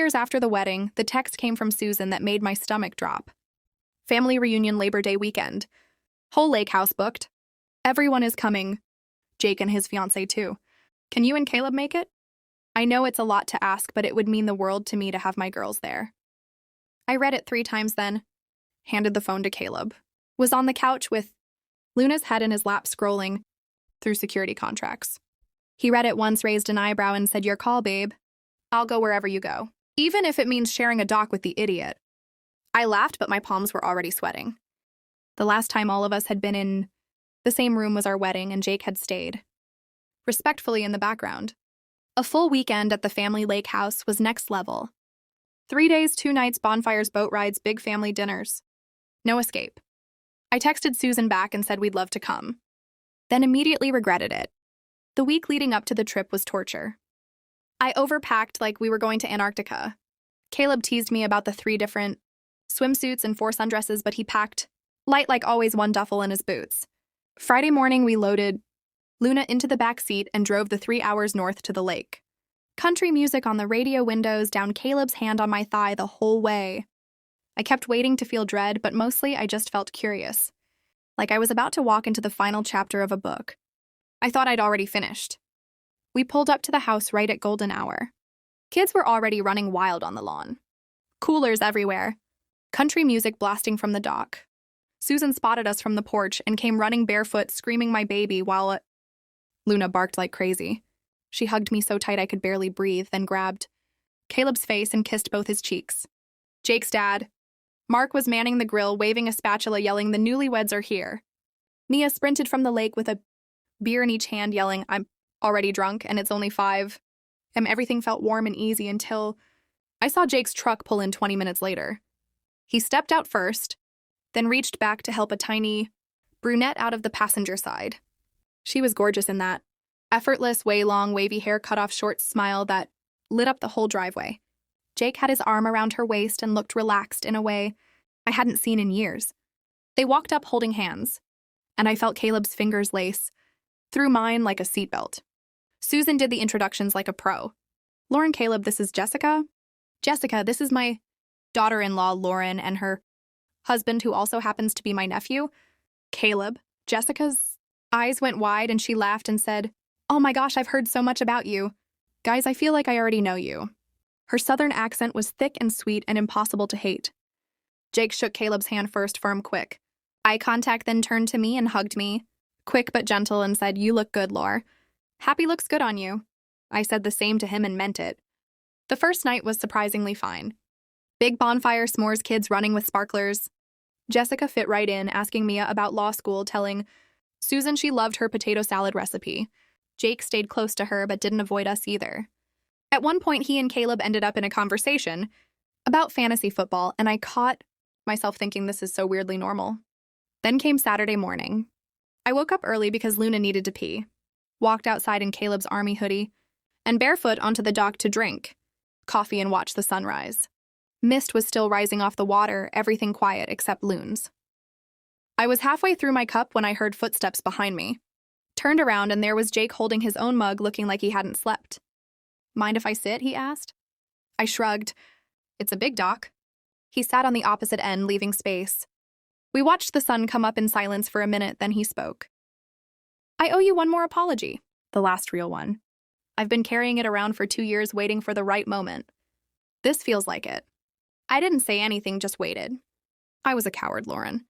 years after the wedding, the text came from Susan that made my stomach drop. Family reunion Labor Day weekend. Whole lake house booked. Everyone is coming. Jake and his fiancée too. Can you and Caleb make it? I know it's a lot to ask, but it would mean the world to me to have my girls there. I read it 3 times then, handed the phone to Caleb, was on the couch with Luna's head in his lap scrolling through security contracts. He read it once, raised an eyebrow, and said, "Your call, babe. I'll go wherever you go, even if it means sharing a dock with the idiot." I laughed, but my palms were already sweating. The last time all of us had been in the same room was our wedding, and Jake had stayed respectfully in the background. A full weekend at the family lake house was next level. 3 days, 2 nights, bonfires, boat rides, big family dinners. No escape. I texted Susan back and said we'd love to come, then immediately regretted it. The week leading up to the trip was torture. I overpacked like we were going to Antarctica. Caleb teased me about the 3 different swimsuits and 4 sundresses, but he packed light like always, 1 duffel and his boots. Friday morning, we loaded Luna into the back seat and drove the 3 hours north to the lake. Country music on the radio windows, down Caleb's hand on my thigh the whole way. I kept waiting to feel dread, but mostly I just felt curious, like I was about to walk into the final chapter of a book. I thought I'd already finished. We pulled up to the house right at golden hour. Kids were already running wild on the lawn. Coolers everywhere. Country music blasting from the dock. Susan spotted us from the porch and came running barefoot, screaming my baby while Luna barked like crazy. She hugged me so tight I could barely breathe, then grabbed Caleb's face and kissed both his cheeks. Jake's dad, Mark, was manning the grill, waving a spatula, yelling, "The newlyweds are here." Mia sprinted from the lake with a beer in each hand, yelling, "I'm already drunk and it's only 5. And everything felt warm and easy until I saw Jake's truck pull in 20 minutes later. He stepped out first, then reached back to help a tiny brunette out of the passenger side. She was gorgeous in that effortless, way-long, wavy hair, cut-off short smile that lit up the whole driveway. Jake had his arm around her waist and looked relaxed in a way I hadn't seen in years. They walked up holding hands, and I felt Caleb's fingers lace through mine like a seatbelt. Susan did the introductions like a pro. "Lauren, Caleb, this is Jessica. Jessica, this is my daughter-in-law, Lauren, and her husband, who also happens to be my nephew, Caleb." Jessica's eyes went wide and she laughed and said, "Oh my gosh, I've heard so much about you. Guys, I feel like I already know you." Her southern accent was thick and sweet and impossible to hate. Jake shook Caleb's hand first, firm, quick. Eye contact, then turned to me and hugged me, quick but gentle, and said, "You look good, Laura. Happy looks good on you." I said the same to him and meant it. The first night was surprisingly fine. Big bonfire, s'mores, kids running with sparklers. Jessica fit right in, asking Mia about law school, telling Susan she loved her potato salad recipe. Jake stayed close to her but didn't avoid us either. At one point, he and Caleb ended up in a conversation about fantasy football, and I caught myself thinking this is so weirdly normal. Then came Saturday morning. I woke up early because Luna needed to pee, walked outside in Caleb's army hoodie, and barefoot onto the dock to drink coffee and watch the sunrise. Mist was still rising off the water, everything quiet except loons. I was halfway through my cup when I heard footsteps behind me. Turned around and there was Jake holding his own mug, looking like he hadn't slept. "Mind if I sit?" he asked. I shrugged. "It's a big dock." He sat on the opposite end, leaving space. We watched the sun come up in silence for a minute, then he spoke. "I owe you one more apology, the last real one. I've been carrying it around for 2 years, waiting for the right moment. This feels like it." I didn't say anything, just waited. I was a coward, Lauren.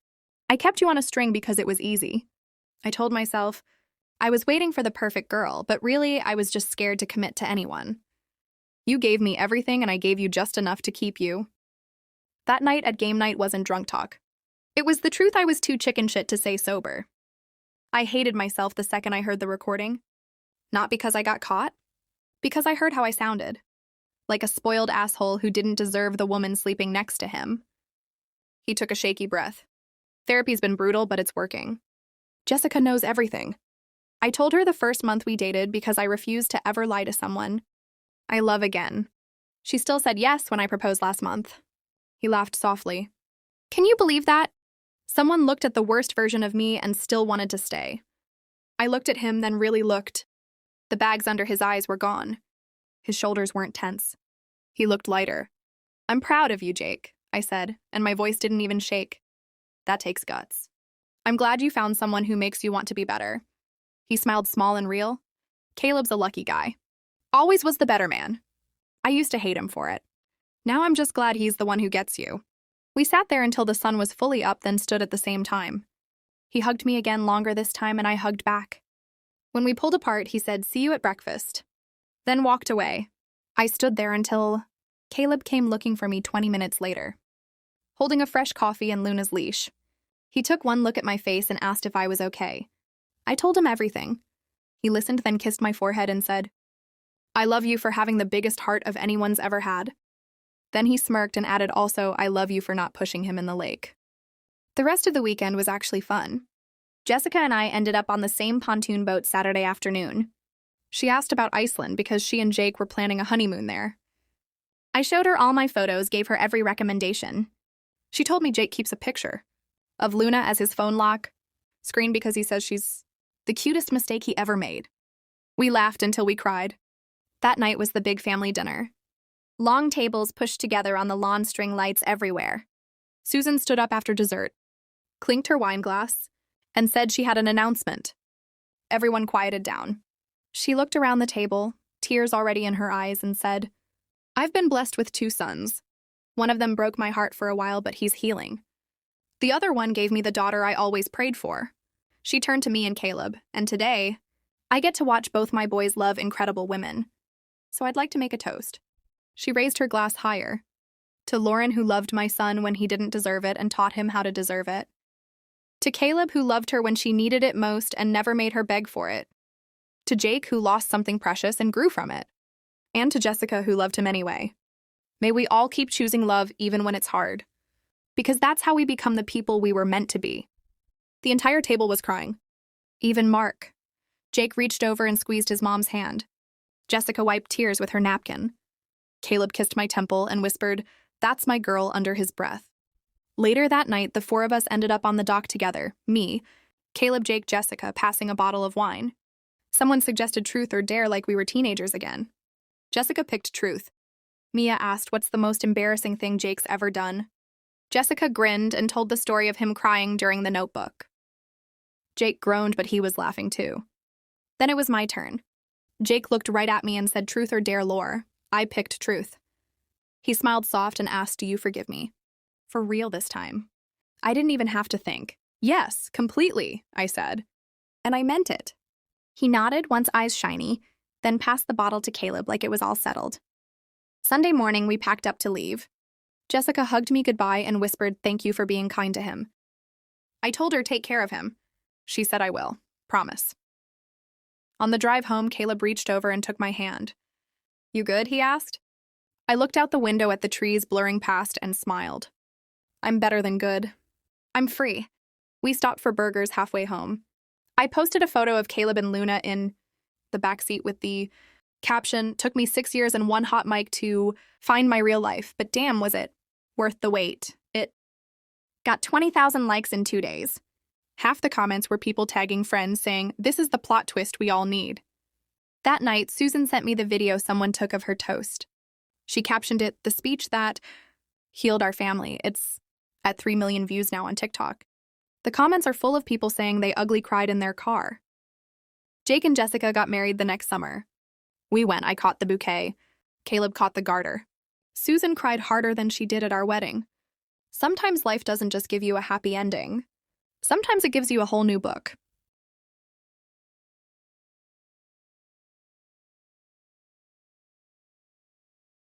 I kept you on a string because it was easy. I told myself I was waiting for the perfect girl, but really I was just scared to commit to anyone. You gave me everything and I gave you just enough to keep you. That night at game night wasn't drunk talk. It was the truth I was too chicken shit to say sober. I hated myself the second I heard the recording. Not because I got caught, because I heard how I sounded. Like a spoiled asshole who didn't deserve the woman sleeping next to him. He took a shaky breath. Therapy's been brutal, but it's working. Jessica knows everything. I told her the first month we dated because I refused to ever lie to someone. I love again. She still said yes when I proposed last month. He laughed softly. Can you believe that? Someone looked at the worst version of me and still wanted to stay. I looked at him, then really looked. The bags under his eyes were gone. His shoulders weren't tense. He looked lighter. I'm proud of you, Jake, I said, and my voice didn't even shake. That takes guts. I'm glad you found someone who makes you want to be better. He smiled small and real. Caleb's a lucky guy. Always was the better man. I used to hate him for it. Now I'm just glad he's the one who gets you. We sat there until the sun was fully up, then stood at the same time. He hugged me again longer this time, and I hugged back. When we pulled apart, he said, "See you at breakfast," then walked away. I stood there until Caleb came looking for me 20 minutes later, holding a fresh coffee and Luna's leash. He took one look at my face and asked if I was okay. I told him everything. He listened, then kissed my forehead and said, "I love you for having the biggest heart of anyone's ever had." Then he smirked and added also, "I love you for not pushing him in the lake." The rest of the weekend was actually fun. Jessica and I ended up on the same pontoon boat Saturday afternoon. She asked about Iceland because she and Jake were planning a honeymoon there. I showed her all my photos, gave her every recommendation. She told me Jake keeps a picture of Luna as his phone lock screen because he says she's the cutest mistake he ever made. We laughed until we cried. That night was the big family dinner. Long tables pushed together on the lawn, string lights everywhere. Susan stood up after dessert, clinked her wine glass, and said she had an announcement. Everyone quieted down. She looked around the table, tears already in her eyes, and said, "I've been blessed with 2 sons. One of them broke my heart for a while, but he's healing. The other one gave me the daughter I always prayed for." She turned to me and Caleb, and today, I get to watch both my boys love incredible women. So I'd like to make a toast. She raised her glass higher. To Lauren, who loved my son when he didn't deserve it and taught him how to deserve it. To Caleb, who loved her when she needed it most and never made her beg for it. To Jake, who lost something precious and grew from it. And to Jessica, who loved him anyway. May we all keep choosing love even when it's hard. Because that's how we become the people we were meant to be. The entire table was crying. Even Mark. Jake reached over and squeezed his mom's hand. Jessica wiped tears with her napkin. Caleb kissed my temple and whispered, "That's my girl," under his breath. Later that night, the 4 of us ended up on the dock together. Me, Caleb, Jake, Jessica, passing a bottle of wine. Someone suggested truth or dare like we were teenagers again. Jessica picked truth. Mia asked, "What's the most embarrassing thing Jake's ever done?" Jessica grinned and told the story of him crying during the notebook. Jake groaned, but he was laughing too. Then it was my turn. Jake looked right at me and said, "Truth or dare, Lore?" I picked truth. He smiled soft and asked, "Do you forgive me?" For real this time. I didn't even have to think. "Yes, completely," I said. And I meant it. He nodded, once eyes shiny, then passed the bottle to Caleb like it was all settled. Sunday morning, we packed up to leave. Jessica hugged me goodbye and whispered, "Thank you for being kind to him." I told her, "Take care of him." She said, "I will. Promise." On the drive home, Caleb reached over and took my hand. "You good?" he asked. I looked out the window at the trees blurring past and smiled. I'm better than good. I'm free. We stopped for burgers halfway home. I posted a photo of Caleb and Luna in the backseat with the caption, "Took me 6 years and 1 hot mic to find my real life, but damn was it worth the wait." It got 20,000 likes in 2 days. Half the comments were people tagging friends saying, "This is the plot twist we all need." That night, Susan sent me the video someone took of her toast. She captioned it, "The speech that healed our family." It's at 3 million views now on TikTok. The comments are full of people saying they ugly cried in their car. Jake and Jessica got married the next summer. We went, I caught the bouquet. Caleb caught the garter. Susan cried harder than she did at our wedding. Sometimes life doesn't just give you a happy ending. Sometimes it gives you a whole new book.